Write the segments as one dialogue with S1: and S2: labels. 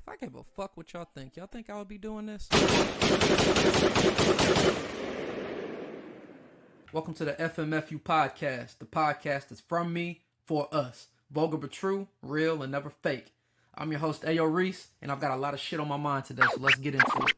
S1: If I gave a fuck what y'all think I would be doing this? Welcome to the FMFU podcast, the podcast that's from me, for us. Vulgar but true, real and never fake. I'm your host, Ayo Reese, and I've got a lot of shit on my mind today, so let's get into it.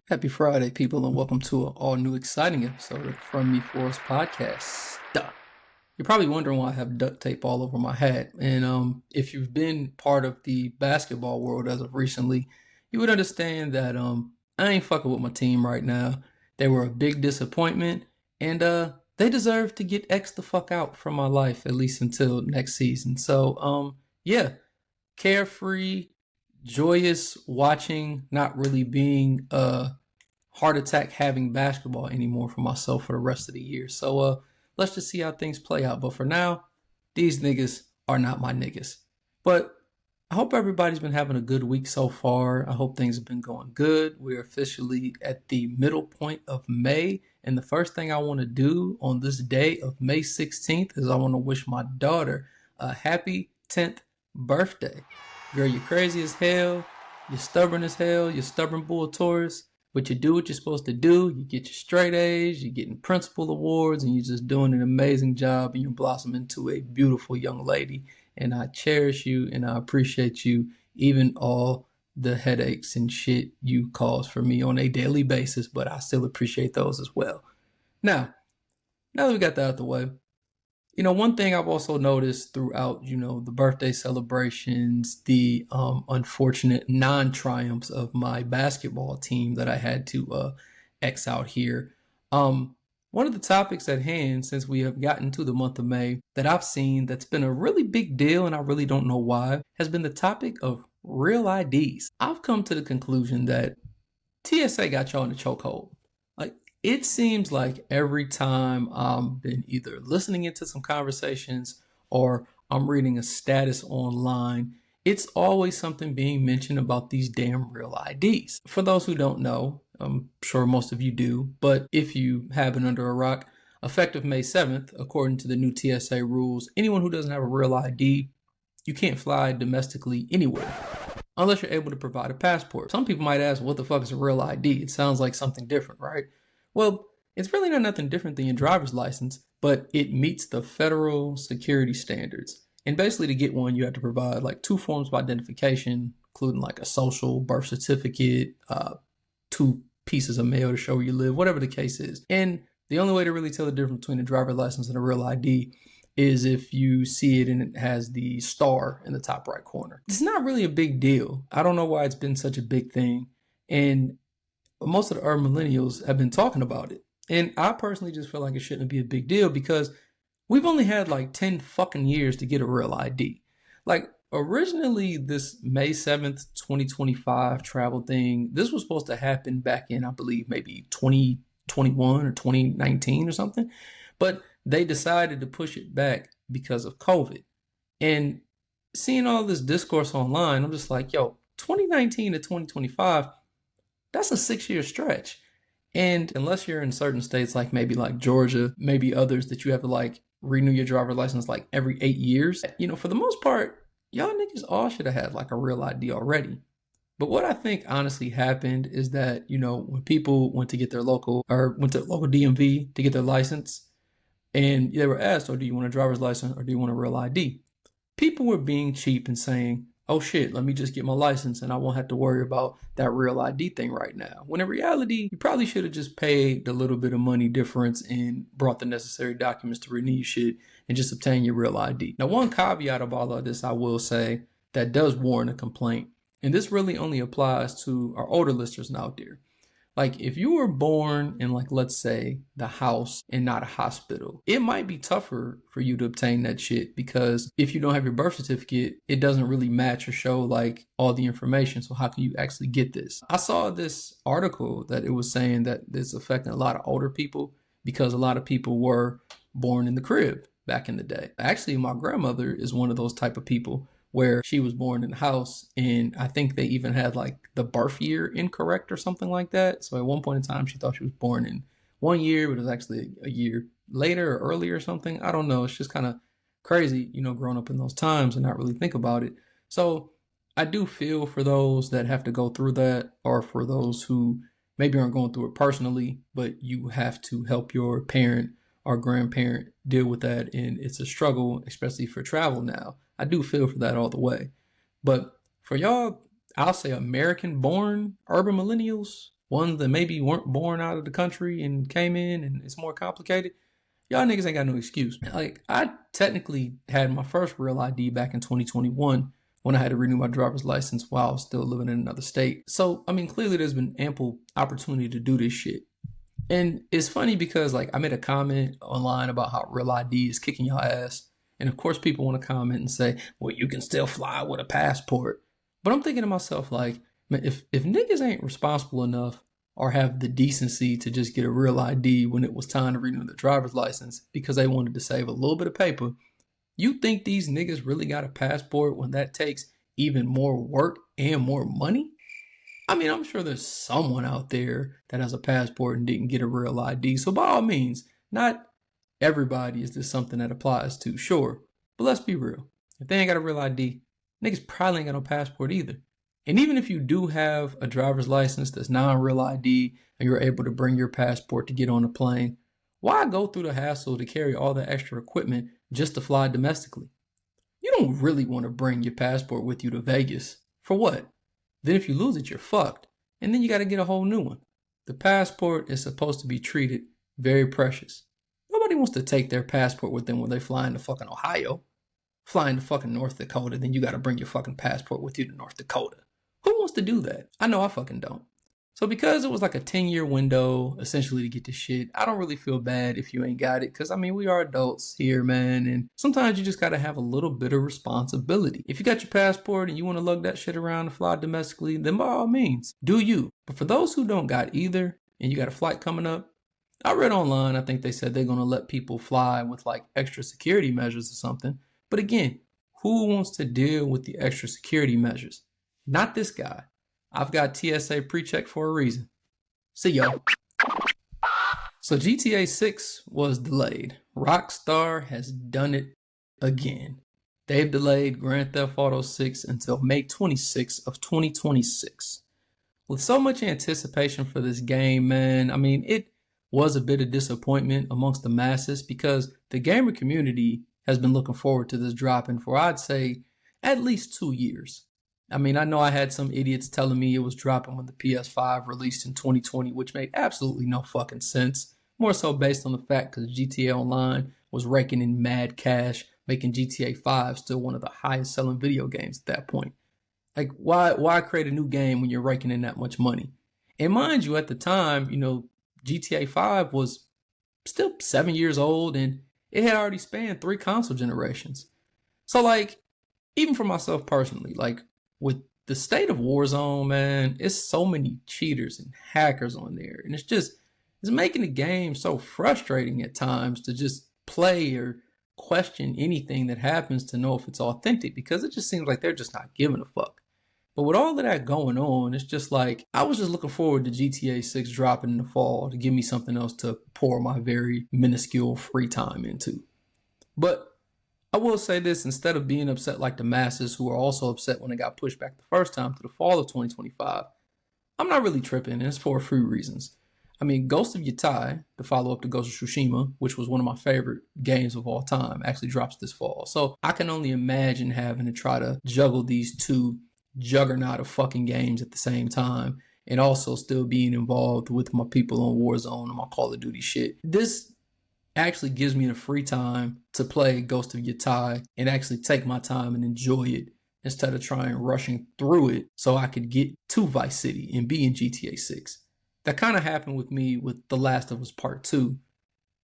S1: Happy Friday, people, and welcome to an all-new exciting episode of From Me For Us podcast. You're probably wondering why I have duct tape all over my hat, and if you've been part of the basketball world as of recently, you would understand that I ain't fucking with my team right now. They were a big disappointment, and they deserve to get X the fuck out from my life, at least until next season. So, yeah, carefree, joyous watching, not really being heart attack having basketball anymore for myself for the rest of the year. So let's just see how things play out. But for now, these niggas are not my niggas. But I hope everybody's been having a good week so far. I hope things have been going good. We're officially at the middle point of May. And the first thing I want to do on this day of May 16th is I want to wish my daughter a happy 10th birthday. Girl, you're crazy as hell. You're stubborn as hell. You're stubborn bull Taurus. But you do what you're supposed to do. You get your straight A's. You're getting principal awards. And you're just doing an amazing job. And you blossom into a beautiful young lady. And I cherish you and I appreciate you. Even all the headaches and shit you cause for me on a daily basis. But I still appreciate those as well. Now that we got that out the way. You know, one thing I've also noticed throughout, the birthday celebrations, the unfortunate non-triumphs of my basketball team that I had to X out here. One of the topics at hand, since we have gotten to the month of May, that I've seen that's been a really big deal, and I really don't know why, has been the topic of real IDs. I've come to the conclusion that TSA got y'all in the chokehold. It seems like every time I've been either listening into some conversations or I'm reading a status online, it's always something being mentioned about these damn real IDs. For those who don't know, I'm sure most of you do, but if you have it under a rock, effective May 7th, according to the new TSA rules, anyone who doesn't have a real ID, you can't fly domestically anywhere unless you're able to provide a passport. Some people might ask, what the fuck is a real ID? It sounds like something different, right? Well, it's really not nothing different than your driver's license, but it meets the federal security standards. And basically to get one, you have to provide like 2 forms of identification, including like a social, birth certificate, 2 pieces of mail to show where you live, whatever the case is. And the only way to really tell the difference between a driver's license and a real ID is if you see it and it has the star in the top right corner. It's not really a big deal. I don't know why it's been such a big thing. And most of our millennials have been talking about it. And I personally just feel like it shouldn't be a big deal because we've only had like 10 fucking years to get a real ID. Like originally this May 7th, 2025 travel thing, this was supposed to happen back in, I believe, maybe 2021 or 2019 or something. But they decided to push it back because of COVID. And seeing all this discourse online, I'm just like, 2019 to 2025, that's a 6-year stretch. And unless you're in certain states, like maybe like Georgia, maybe others that you have to like renew your driver's license like every 8 years, for the most part, y'all niggas all should have had like a real ID already. But what I think honestly happened is that, when people went to get their local DMV to get their license and they were asked, do you want a driver's license or do you want a real ID? People were being cheap and saying, oh shit, let me just get my license and I won't have to worry about that real ID thing right now. When in reality, you probably should have just paid the little bit of money difference and brought the necessary documents to renew your shit and just obtain your real ID. Now, one caveat of all of this, I will say, that does warrant a complaint. And this really only applies to our older listeners out there. Like if you were born in like, let's say the house and not a hospital, it might be tougher for you to obtain that shit because if you don't have your birth certificate, it doesn't really match or show like all the information. So how can you actually get this? I saw this article that it was saying that this affecting a lot of older people because a lot of people were born in the crib back in the day. Actually, my grandmother is one of those type of people where she was born in the house, and I think they even had like the birth year incorrect or something like that. So at one point in time, she thought she was born in one year, but it was actually a year later or earlier or something. I don't know. It's just kind of crazy, growing up in those times and not really think about it. So I do feel for those that have to go through that, or for those who maybe aren't going through it personally, but you have to help your parent or grandparent deal with that, and it's a struggle, especially for travel now. I do feel for that all the way. But for y'all, I'll say American born urban millennials, ones that maybe weren't born out of the country and came in and it's more complicated, y'all niggas ain't got no excuse. Like, I technically had my first real ID back in 2021 when I had to renew my driver's license while I was still living in another state. So, I mean, clearly there's been ample opportunity to do this shit. And it's funny because, like, I made a comment online about how Real ID is kicking your ass. And of course, people want to comment and say, well, you can still fly with a passport. But I'm thinking to myself, like, man, if niggas ain't responsible enough or have the decency to just get a Real ID when it was time to renew their driver's license because they wanted to save a little bit of paper, you think these niggas really got a passport when that takes even more work and more money? I mean, I'm sure there's someone out there that has a passport and didn't get a Real ID. So by all means, not everybody is this something that applies to, sure. But let's be real. If they ain't got a Real ID, niggas probably ain't got no passport either. And even if you do have a driver's license that's non-Real ID and you're able to bring your passport to get on a plane, why go through the hassle to carry all the extra equipment just to fly domestically? You don't really want to bring your passport with you to Vegas. For what? Then if you lose it, you're fucked. And then you got to get a whole new one. The passport is supposed to be treated very precious. Nobody wants to take their passport with them when they fly into fucking Ohio. Flying to fucking North Dakota, then you got to bring your fucking passport with you to North Dakota. Who wants to do that? I know I fucking don't. So because it was like a 10-year window, essentially, to get this shit, I don't really feel bad if you ain't got it. Because, I mean, we are adults here, man. And sometimes you just got to have a little bit of responsibility. If you got your passport and you want to lug that shit around and fly domestically, then by all means, do you. But for those who don't got either, and you got a flight coming up, I read online, I think they said they're going to let people fly with like extra security measures or something. But again, who wants to deal with the extra security measures? Not this guy. I've got TSA pre-check for a reason. See y'all. So GTA 6 was delayed. Rockstar has done it again. They've delayed Grand Theft Auto 6 until May 26th of 2026. With so much anticipation for this game, man, I mean, it was a bit of disappointment amongst the masses because the gamer community has been looking forward to this dropping for, I'd say, at least 2 years. I mean, I know I had some idiots telling me it was dropping when the PS5 released in 2020, which made absolutely no fucking sense. More so based on the fact because GTA Online was raking in mad cash, making GTA 5 still one of the highest selling video games at that point. Like, why create a new game when you're raking in that much money? And mind you, at the time, GTA 5 was still 7 years old and it had already spanned 3 console generations. So, like, even for myself personally, like, with the state of Warzone, man, it's so many cheaters and hackers on there. And it's making the game so frustrating at times to just play or question anything that happens to know if it's authentic because it just seems like they're just not giving a fuck. But with all of that going on, it's just like, I was just looking forward to GTA 6 dropping in the fall to give me something else to pour my very minuscule free time into. But I will say this, instead of being upset like the masses who are also upset when it got pushed back the first time to the fall of 2025, I'm not really tripping, and it's for a few reasons. I mean, Ghost of Yatai, the follow-up to Ghost of Tsushima, which was one of my favorite games of all time, actually drops this fall. So I can only imagine having to try to juggle these two juggernaut of fucking games at the same time and also still being involved with my people on Warzone and my Call of Duty shit. This actually gives me the free time to play Ghost of Yatai and actually take my time and enjoy it instead of trying rushing through it so I could get to Vice City and be in GTA 6. That kind of happened with me with The Last of Us Part 2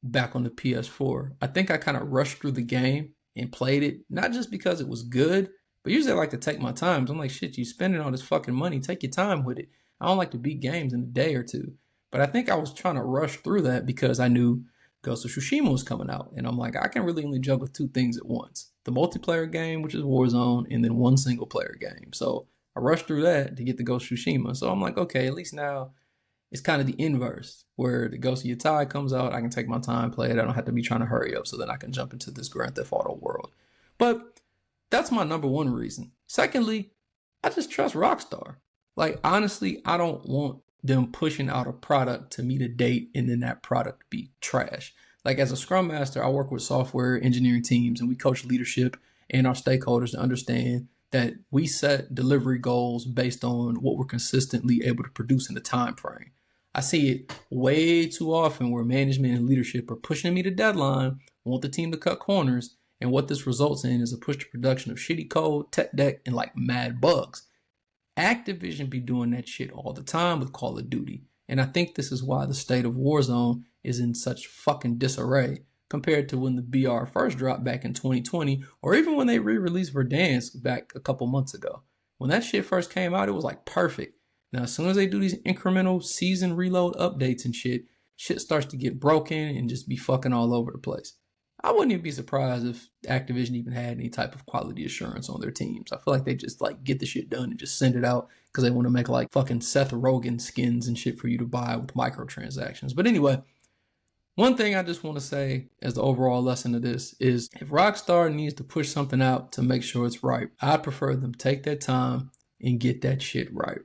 S1: back on the PS4. I think I kind of rushed through the game and played it, not just because it was good, but usually I like to take my time. So I'm like, shit, you spending all this fucking money, take your time with it. I don't like to beat games in a day or two. But I think I was trying to rush through that because I knew Ghost of Tsushima was coming out. And I'm like, I can really only juggle two things at once. The multiplayer game, which is Warzone, and then one single player game. So I rushed through that to get the Ghost of Tsushima. So I'm like, okay, at least now it's kind of the inverse, where the Ghost of Yatai comes out, I can take my time, play it. I don't have to be trying to hurry up so then I can jump into this Grand Theft Auto world. But that's my number one reason. Secondly, I just trust Rockstar. Like, honestly, I don't want them pushing out a product to meet a date and then that product be trash. Like, as a Scrum Master, I work with software engineering teams and we coach leadership and our stakeholders to understand that we set delivery goals based on what we're consistently able to produce in the time frame. I see it way too often where management and leadership are pushing me to deadline, want the team to cut corners, and what this results in is a push to production of shitty code, tech debt, and like mad bugs. Activision be doing that shit all the time with Call of Duty, and I think this is why the state of Warzone is in such fucking disarray compared to when the BR first dropped back in 2020, or even when they re-released Verdansk back a couple months ago. When that shit first came out, it was like perfect. Now, as soon as they do these incremental season reload updates and shit starts to get broken and just be fucking all over the place. I wouldn't even be surprised if Activision even had any type of quality assurance on their teams. I feel like they just like get the shit done and just send it out because they want to make like fucking Seth Rogen skins and shit for you to buy with microtransactions. But anyway, one thing I just want to say as the overall lesson of this is if Rockstar needs to push something out to make sure it's right, I'd prefer them take their time and get that shit right.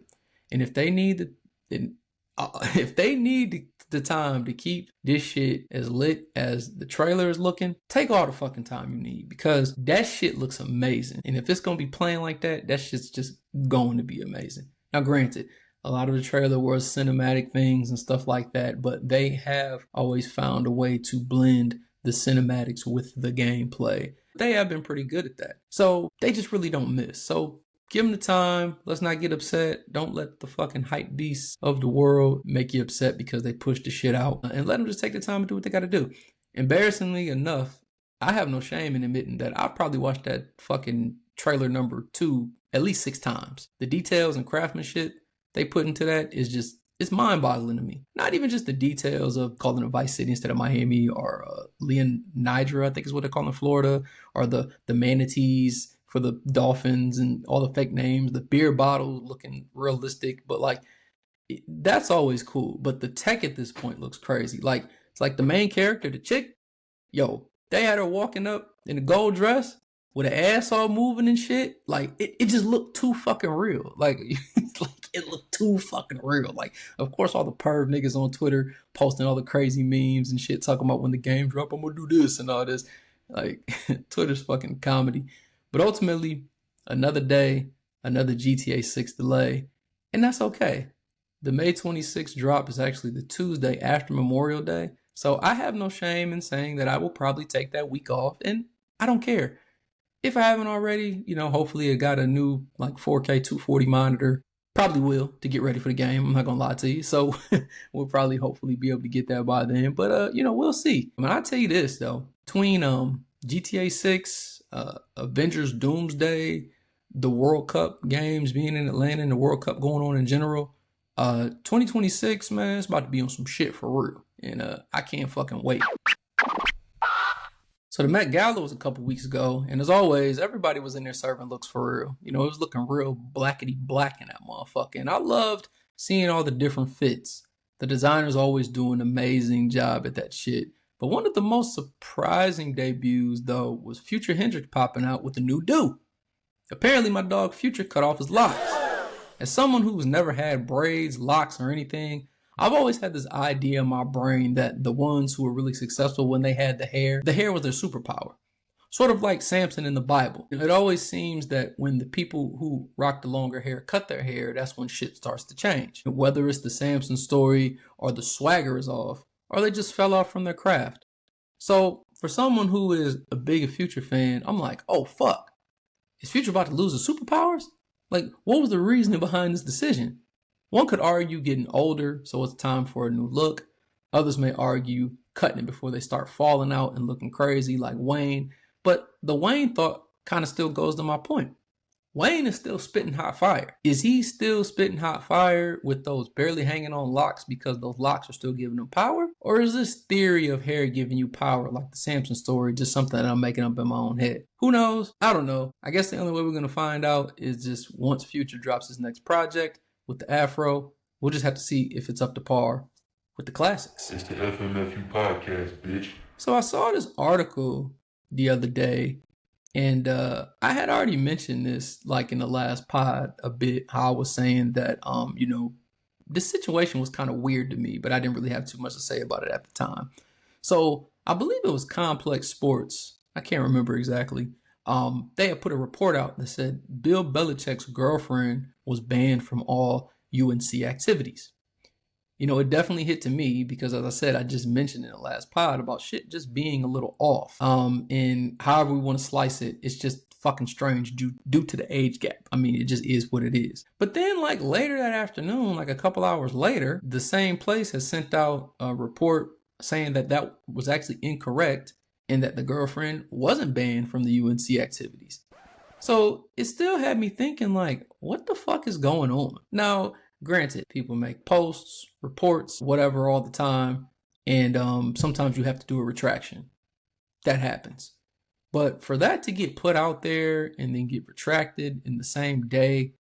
S1: And if they need the time to keep this shit as lit as the trailer is looking, take all the fucking time you need because that shit looks amazing. And if it's going to be playing like that, that shit's just going to be amazing. Now, granted, a lot of the trailer was cinematic things and stuff like that, but they have always found a way to blend the cinematics with the gameplay. They have been pretty good at that. So they just really don't miss. So give them the time. Let's not get upset. Don't let the fucking hype beasts of the world make you upset because they push the shit out. And let them just take the time and do what they got to do. Embarrassingly enough, I have no shame in admitting that I've probably watched that fucking trailer number 2 at least 6 times. The details and craftsmanship they put into that is just, it's mind-boggling to me. Not even just the details of calling it Vice City instead of Miami, or Leonidra, I think is what they call in Florida, or the manatees for the dolphins and all the fake names, the beer bottle looking realistic, but like that's always cool. But the tech at this point looks crazy. Like it's like the main character, the chick, they had her walking up in a gold dress with her ass all moving and shit. Like it just looked too fucking real. Like it looked too fucking real. Like, of course, all the perv niggas on Twitter posting all the crazy memes and shit, talking about when the game drop, I'm gonna do this and all this. Like Twitter's fucking comedy. But ultimately, another day, another GTA 6 delay, and that's okay. The May 26th drop is actually the Tuesday after Memorial Day, so I have no shame in saying that I will probably take that week off, and I don't care. If I haven't already, hopefully I got a new like 4K 240 monitor. Probably will to get ready for the game. I'm not gonna lie to you. So we'll probably hopefully be able to get that by then. But we'll see. I mean, I tell you this though, between GTA 6, Avengers Doomsday, the World Cup games being in Atlanta and the World Cup going on in general, 2026, man, it's about to be on some shit for real. And I can't fucking wait. So the Met Gala was a couple weeks ago, and as always, everybody was in there serving looks for real. It was looking real blackety black in that motherfucker, and I loved seeing all the different fits. The designers always do an amazing job at that shit. But one of the most surprising debuts, though, was Future Hendrix popping out with a new do. Apparently, my dog Future cut off his locks. As someone who's never had braids, locks, or anything, I've always had this idea in my brain that the ones who were really successful when they had the hair was their superpower. Sort of like Samson in the Bible. It always seems that when the people who rock the longer hair cut their hair, that's when shit starts to change. Whether it's the Samson story or the swagger is off, or they just fell off from their craft. So for someone who is a big Future fan, I'm like, oh fuck. Is Future about to lose his superpowers? Like, what was the reasoning behind this decision? One could argue getting older, so it's time for a new look. Others may argue cutting it before they start falling out and looking crazy like Wayne. But the Wayne thought kind of still goes to my point. Wayne is still spitting hot fire. Is he still spitting hot fire with those barely hanging on locks because those locks are still giving him power? Or is this theory of hair giving you power like the Samson story just something that I'm making up in my own head? Who knows? I don't know. I guess the only way we're going to find out is just once Future drops his next project with the Afro. We'll just have to see if it's up to par with the classics.
S2: It's the FMFU podcast, bitch.
S1: So I saw this article the other day, and I had already mentioned this like in the last pod a bit, how I was saying that this situation was kind of weird to me, but I didn't really have too much to say about it at the time. So I believe it was Complex Sports. I can't remember exactly. They had put a report out that said Bill Belichick's girlfriend was banned from all UNC activities. It definitely hit to me because, as I said, I just mentioned in the last pod about shit just being a little off. And however we want to slice it, it's just fucking strange due to the age gap. I mean, it just is what it is. But then, like later that afternoon, like a couple hours later, the same place has sent out a report saying that that was actually incorrect and that the girlfriend wasn't banned from the UNC activities. So it still had me thinking, like, what the fuck is going on? Now, granted, people make posts, reports, whatever all the time, and sometimes you have to do a retraction. That happens. But for that to get put out there and then get retracted in the same day,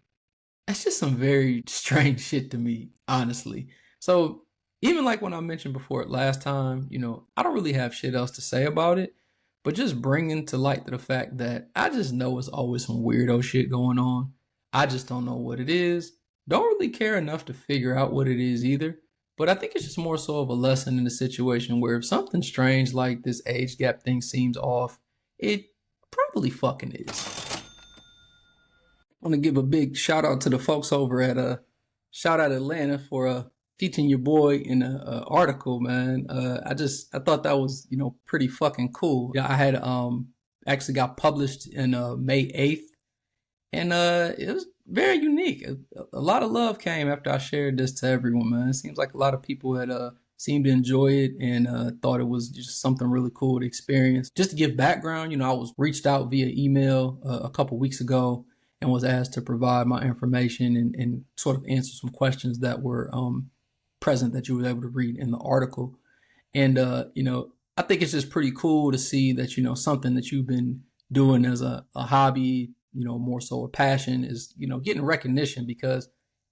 S1: that's just some very strange shit to me, honestly. So even like when I mentioned before it last time, I don't really have shit else to say about it, but just bringing to light the fact that I just know it's always some weirdo shit going on. I just don't know what it is. Don't really care enough to figure out what it is either. But I think it's just more so of a lesson in a situation where if something strange like this age gap thing seems off, it probably fucking is. I want to give a big shout out to the folks over at Shout Out Atlanta for featuring your boy in an article, man. I thought that was pretty fucking cool. Yeah, I had actually got published in May 8th, and it was very unique. A lot of love came after I shared this to everyone, man. It seems like a lot of people had seemed to enjoy it and thought it was just something really cool to experience. Just to give background, I was reached out via email a couple weeks ago and was asked to provide my information and sort of answer some questions that were present that you were able to read in the article. And, I think it's just pretty cool to see that, something that you've been doing as a hobby, more so a passion is, getting recognition because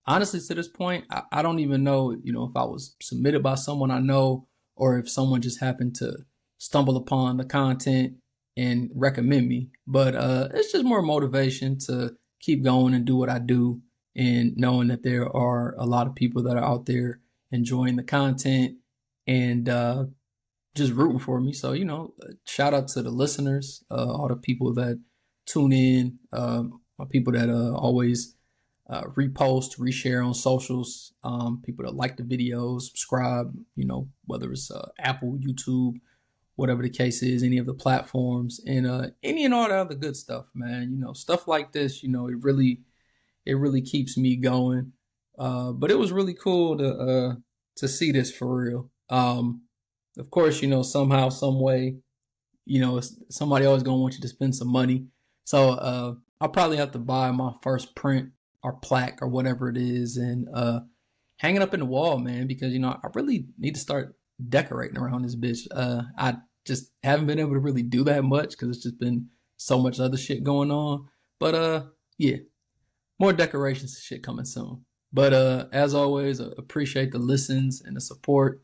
S1: honestly, to this point, I don't even know, if I was submitted by someone I know or if someone just happened to stumble upon the content and recommend me. But it's just more motivation to keep going and do what I do and knowing that there are a lot of people that are out there enjoying the content and just rooting for me. So, shout out to the listeners, all the people that tune in, people that always repost, reshare on socials, people that like the videos, subscribe, whether it's Apple, YouTube, whatever the case is, any of the platforms, and any and all the other good stuff, man. Stuff like this, it really keeps me going. But it was really cool to see this for real. Of course, somehow, some way, somebody always gonna want you to spend some money. So I'll probably have to buy my first print or plaque or whatever it is and hang it up in the wall, man, because I really need to start decorating around this bitch. I just haven't been able to really do that much because it's just been so much other shit going on. But yeah, more decorations and shit coming soon. But as always, appreciate the listens and the support.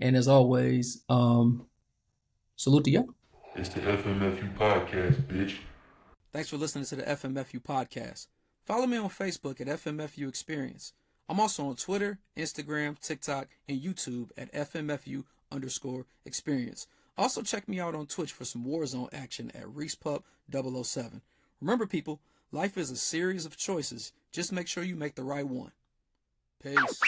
S1: And as always, salute to y'all.
S2: It's the FMFU podcast, bitch.
S1: Thanks for listening to the FMFU podcast. Follow me on Facebook at FMFU Experience. I'm also on Twitter, Instagram, TikTok, and YouTube at FMFU_experience. Also check me out on Twitch for some Warzone action at ReesePup007. Remember, people, life is a series of choices. Just make sure you make the right one. Peace.